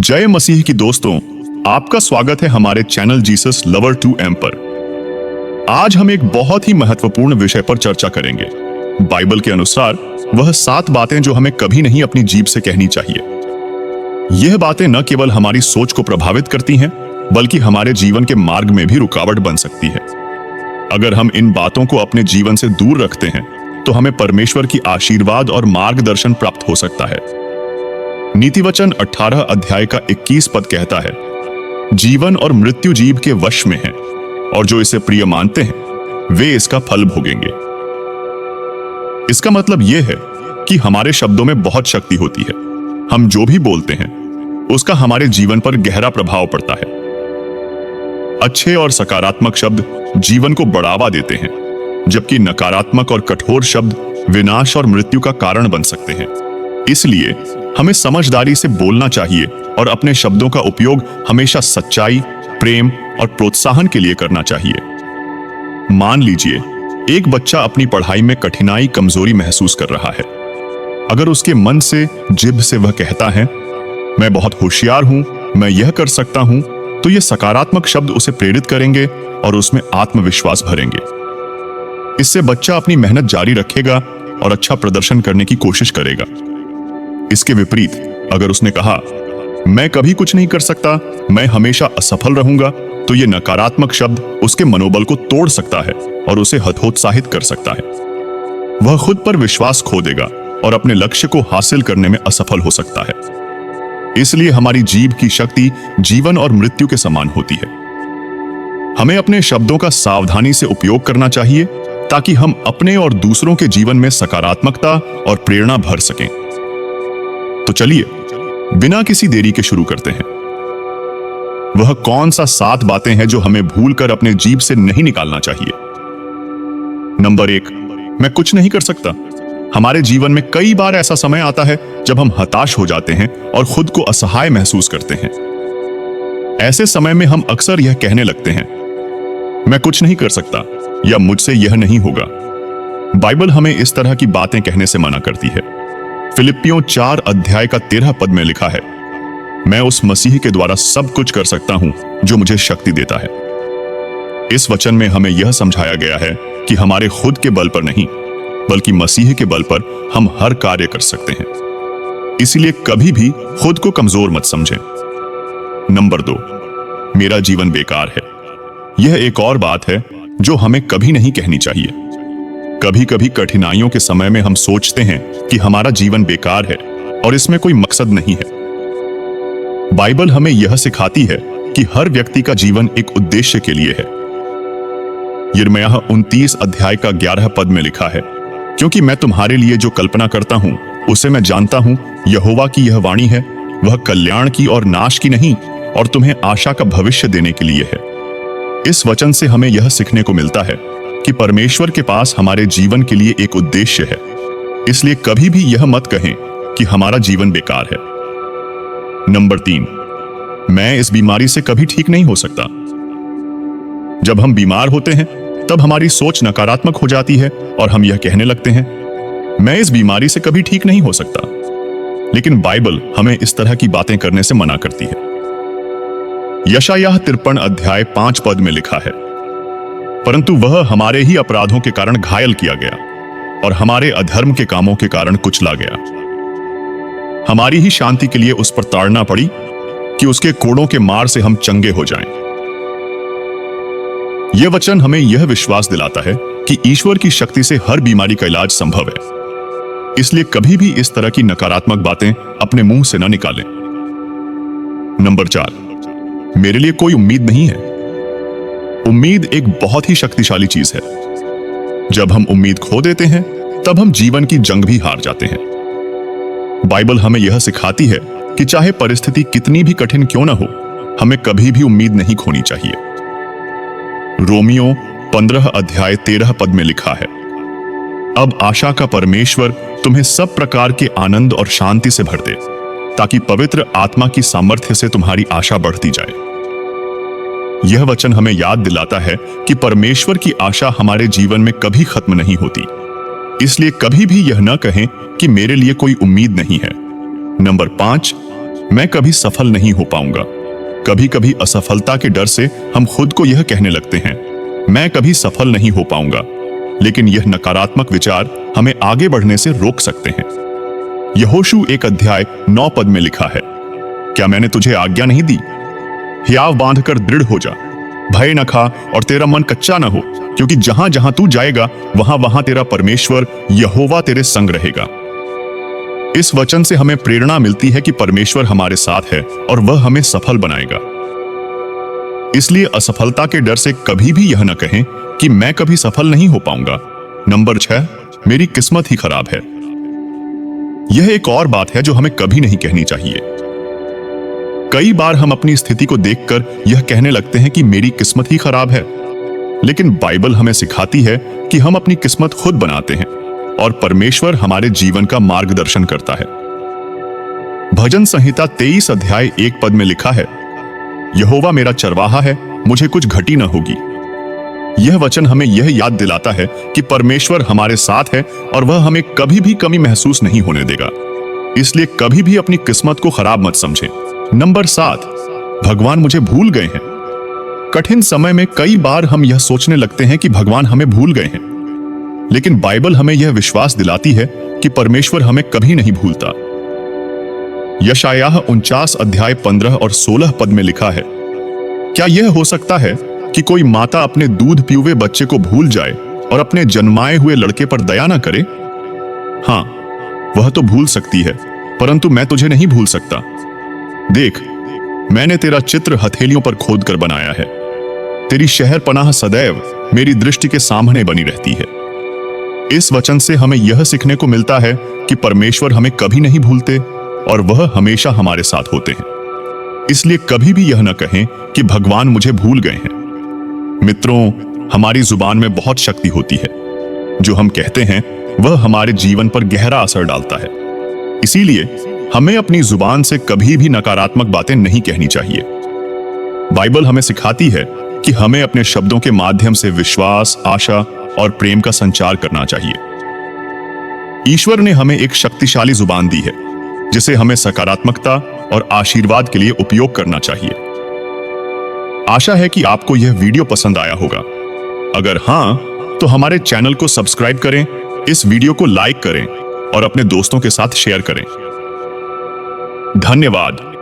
जय मसीह की दोस्तों, आपका स्वागत है हमारे channel Jesus lover two M पर। आज हम एक बहुत ही महत्वपूर्ण विषय पर चर्चा करेंगे। बाइबल के अनुसार वह 7 बातें जो हमें कभी नहीं अपनी जीभ से कहनी चाहिए। यह बातें न केवल हमारी सोच को प्रभावित करती हैं, बल्कि हमारे जीवन के मार्ग में भी रुकावट बन सकती है। अगर हम इन बातों को अपने जीवन से दूर रखते हैं, तो हमें परमेश्वर की आशीर्वाद और मार्गदर्शन प्राप्त हो सकता है। नीतिवचन 18 अध्याय का 21 पद कहता है, जीवन और मृत्यु जीभ के वश में है, और जो इसे प्रिय मानते हैं वे इसका फल भोगेंगे। इसका मतलब यह है कि हमारे शब्दों में बहुत शक्ति होती है। हम जो भी बोलते हैं उसका हमारे जीवन पर गहरा प्रभाव पड़ता है। अच्छे और सकारात्मक शब्द जीवन को बढ़ावा देते हैं, जबकि नकारात्मक और कठोर शब्द विनाश और मृत्यु का कारण बन सकते हैं। इसलिए हमें समझदारी से बोलना चाहिए और अपने शब्दों का उपयोग हमेशा सच्चाई, प्रेम और प्रोत्साहन के लिए करना चाहिए। मान लीजिए एक बच्चा अपनी पढ़ाई में कठिनाई, कमजोरी महसूस कर रहा है। अगर उसके मन से, जिभ से वह कहता है, मैं बहुत होशियार हूं, मैं यह कर सकता हूं, तो ये सकारात्मक शब्द उसे प्रेरित करेंगे और उसमें आत्मविश्वास भरेंगे। इससे बच्चा अपनी मेहनत जारी रखेगा और अच्छा प्रदर्शन करने की कोशिश करेगा। इसके विपरीत अगर उसने कहा, मैं कभी कुछ नहीं कर सकता, मैं हमेशा असफल रहूंगा, तो ये नकारात्मक शब्द उसके मनोबल को तोड़ सकता है और उसे हतोत्साहित कर सकता है। वह खुद पर विश्वास खो देगा और अपने लक्ष्य को हासिल करने में असफल हो सकता है। इसलिए हमारी जीभ की शक्ति जीवन और मृत्यु के समान होती है। हमें अपने शब्दों का सावधानी से उपयोग करना चाहिए, ताकि हम अपने और दूसरों के जीवन में सकारात्मकता और प्रेरणा भर सकें। तो चलिए बिना किसी देरी के शुरू करते हैं। वह कौन सा 7 बातें हैं जो हमें भूलकर अपने जीभ से नहीं निकालना चाहिए। नंबर 1, मैं कुछ नहीं कर सकता। हमारे जीवन में कई बार ऐसा समय आता है जब हम हताश हो जाते हैं और खुद को असहाय महसूस करते हैं। ऐसे समय में हम अक्सर यह कहने लगते हैं, मैं कुछ नहीं कर सकता या मुझसे यह नहीं होगा। बाइबल हमें इस तरह की बातें कहने से मना करती है। फिलिप्पियों 4 अध्याय का 13 पद में लिखा है, मैं उस मसीह के द्वारा सब कुछ कर सकता हूं जो मुझे शक्ति देता है। इस वचन में हमें यह समझाया गया है कि हमारे खुद के बल पर नहीं, बल्कि मसीह के बल पर हम हर कार्य कर सकते हैं। इसलिए कभी भी खुद को कमजोर मत समझें। नंबर 2, मेरा जीवन बेकार है। यह एक और बात है जो हमें कभी नहीं कहनी चाहिए। कभी कभी कठिनाइयों के समय में हम सोचते हैं कि हमारा जीवन बेकार है और इसमें कोई मकसद नहीं है। बाइबल हमें यह सिखाती है कि हर व्यक्ति का जीवन एक उद्देश्य के लिए है। यिर्मयाह 29 अध्याय का 11 पद में लिखा है, क्योंकि मैं तुम्हारे लिए जो कल्पना करता हूं उसे मैं जानता हूं, यहोवा की यह वाणी है, वह कल्याण की और नाश की नहीं, और तुम्हें आशा का भविष्य देने के लिए है। इस वचन से हमें यह सीखने को मिलता है कि परमेश्वर के पास हमारे जीवन के लिए एक उद्देश्य है। इसलिए कभी भी यह मत कहें कि हमारा जीवन बेकार है। नंबर 3, मैं इस बीमारी से कभी ठीक नहीं हो सकता। जब हम बीमार होते हैं तब हमारी सोच नकारात्मक हो जाती है और हम यह कहने लगते हैं, मैं इस बीमारी से कभी ठीक नहीं हो सकता। लेकिन बाइबल हमें इस तरह की बातें करने से मना करती है। यशायाह 53 अध्याय 5 पद में लिखा है, परंतु वह हमारे ही अपराधों के कारण घायल किया गया और हमारे अधर्म के कामों के कारण कुचला गया। हमारी ही शांति के लिए उस पर ताड़ना पड़ी कि उसके कोड़ों के मार से हम चंगे हो जाएं। यह वचन हमें यह विश्वास दिलाता है कि ईश्वर की शक्ति से हर बीमारी का इलाज संभव है। इसलिए कभी भी इस तरह की नकारात्मक बातें अपने मुंह से न निकालें। नंबर 4, मेरे लिए कोई उम्मीद नहीं है। उम्मीद एक बहुत ही शक्तिशाली चीज है। जब हम उम्मीद खो देते हैं तब हम जीवन की जंग भी हार जाते हैं। बाइबल हमें यह सिखाती है कि चाहे परिस्थिति कितनी भी कठिन क्यों ना हो, हमें कभी भी उम्मीद नहीं खोनी चाहिए। रोमियो 15 अध्याय 13 पद में लिखा है, अब आशा का परमेश्वर तुम्हें सब प्रकार के आनंद और शांति से भर दे, ताकि पवित्र आत्मा की सामर्थ्य से तुम्हारी आशा बढ़ती जाए। यह वचन हमें याद दिलाता है कि परमेश्वर की आशा हमारे जीवन में कभी खत्म नहीं होती। इसलिए कभी भी यह न कहें कि मेरे लिए कोई उम्मीद नहीं है। नंबर 5, मैं कभी सफल नहीं हो पाऊंगा। कभी कभी असफलता के डर से हम खुद को यह कहने लगते हैं, मैं कभी सफल नहीं हो पाऊंगा। लेकिन यह नकारात्मक विचार हमें आगे बढ़ने से रोक सकते हैं। यहोशू 1:9 पद में लिखा है, क्या मैंने तुझे आज्ञा नहीं दी? हियाव बांधकर दृढ़ हो जा, भय न खा और तेरा मन कच्चा न हो, क्योंकि जहां जहां तू जाएगा वहां वहां तेरा परमेश्वर यहोवा तेरे संग रहेगा। इस वचन से हमें प्रेरणा मिलती है कि परमेश्वर हमारे साथ है और वह हमें सफल बनाएगा। इसलिए असफलता के डर से कभी भी यह न कहें कि मैं कभी सफल नहीं हो पाऊंगा। नंबर 6, मेरी किस्मत ही खराब है। यह एक और बात है जो हमें कभी नहीं कहनी चाहिए। कई बार हम अपनी स्थिति को देखकर यह कहने लगते हैं कि मेरी किस्मत ही खराब है। लेकिन बाइबल हमें सिखाती है कि हम अपनी किस्मत खुद बनाते हैं और परमेश्वर हमारे जीवन का मार्गदर्शन करता है। भजन संहिता 23:1 पद में लिखा है, यहोवा मेरा चरवाहा है, मुझे कुछ घटी न होगी। यह वचन हमें यह याद दिलाता है कि परमेश्वर हमारे साथ है और वह हमें कभी भी कमी महसूस नहीं होने देगा। इसलिए कभी भी अपनी किस्मत को खराब मत समझें। नंबर 7, भगवान मुझे भूल गए हैं। कठिन समय में कई बार हम यह सोचने लगते हैं कि भगवान हमें भूल गए हैं, लेकिन बाइबल हमें यह विश्वास दिलाती है कि परमेश्वर हमें कभी नहीं भूलता। यशायाह 49:15 और 16 पद में लिखा है, क्या यह हो सकता है कि कोई माता अपने दूध पीउए बच्चे को भूल जाए और अपने जन्माए हुए लड़के पर दया न करे? हां, वह तो भूल सकती है, परंतु मैं तुझे नहीं भूल सकता। देख, मैंने तेरा चित्र हथेलियों पर खोद कर बनाया है। तेरी शहर पनाह सदैव मेरी दृष्टि के सामने बनी रहती है। इस वचन से हमें यह सीखने को मिलता है कि परमेश्वर हमें कभी नहीं भूलते और वह हमेशा हमारे साथ होते हैं। इसलिए कभी भी यह न कहें कि भगवान मुझे भूल गए हैं। मित्रों, हमारी जुबान में बहुत शक्ति होती है। जो हम कहते हैं वह हमारे जीवन पर गहरा असर डालता है। इसीलिए हमें अपनी जुबान से कभी भी नकारात्मक बातें नहीं कहनी चाहिए। बाइबल हमें सिखाती है कि हमें अपने शब्दों के माध्यम से विश्वास, आशा और प्रेम का संचार करना चाहिए। ईश्वर ने हमें एक शक्तिशाली जुबान दी है जिसे हमें सकारात्मकता और आशीर्वाद के लिए उपयोग करना चाहिए। आशा है कि आपको यह वीडियो पसंद आया होगा। अगर हां, तो हमारे चैनल को सब्सक्राइब करें, इस वीडियो को लाइक करें और अपने दोस्तों के साथ शेयर करें। धन्यवाद।